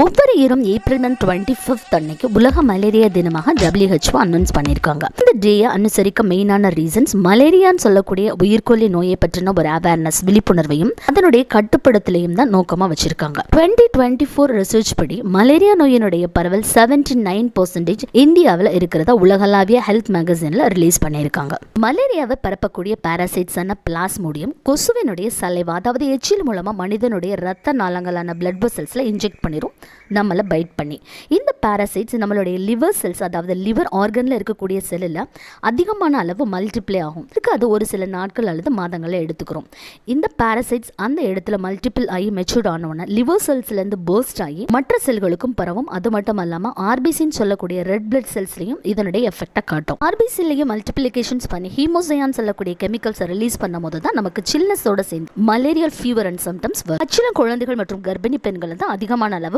ஒவ்வொரு இயரும் April month 25 அன்னைக்கு உலக மலேரியா தினமாக WHO அனௌன்ஸ் பண்ணியிருக்காங்க. இந்த டேயை அனுசரிக்க மெயினான ரீசன்ஸ் மலேரியான்னு சொல்லக்கூடிய உயிர்கொல்லி நோயை பற்றின ஒரு அவேர்னஸ் விழிப்புணர்வையும் அதனுடைய கட்டுப்படுத்தலையும் தான் நோக்கமா வச்சிருக்காங்க. 2024 ரிசர்ச் படி மலேரியா நோயினுடைய பரவல் 79% இந்தியாவில் இருக்கிறதா உலகளாவிய ஹெல்த் மேகசின்ல ரிலீஸ் பண்ணியிருக்காங்க. மலேரியாவை பரப்பக்கூடிய பாராசைட்ஸான பிளாஸ்மோடியம் கொசுவினுடைய சலைவா, அதாவது எச்சில் மூலமா மனிதனுடைய ரத்த நாளங்களான பிளட் வெசல்ஸ்ல இன்ஜெக்ட் பண்ணிரும், நம்மளை பைட் பண்ணி. இந்த பாராசைட்ஸ் நம்மளுடைய லிவர் செல்ஸ், அதாவது லிவர் ஆர்கன்ல இருக்கக்கூடிய செல்லில் அதிகமான அளவு மல்டிப்ளை ஆகும். இதுக்கு அது ஒரு சில நாட்கள் அல்லது மாதங்களை எடுத்துக்கிறோம். இந்த பாராசைட்ஸ் அந்த இடத்துல மல்டிபிள் ஆகி மெச்சூர்ட் ஆனவுடனே லிவர் செல்ஸ்லேருந்து பர்ஸ்ட் ஆகி மற்ற செல்களுக்கும் பரவும். அது மட்டும் இல்லாமல் ஆர்பிசின்னு சொல்லக்கூடிய ரெட் பிளட் செல்ஸ்லையும் இதனுடைய எஃபெக்டை காட்டும். ஆர்பிசிலையும் மல்டிபிளிகேஷன்ஸ் பண்ணி ஹீமோசையான் சொல்லக்கூடிய கெமிக்கல்ஸை ரிலீஸ் பண்ணும் போது தான் நமக்கு சில்னஸோட சேர்ந்து மலேரியல் ஃபீவர் அண்ட் சிம்டம்ஸ் வரும். ஆக்சுவலாக குழந்தைகள் மற்றும் கர்ப்பிணி பெண்கள் தான் அதிகமான அளவு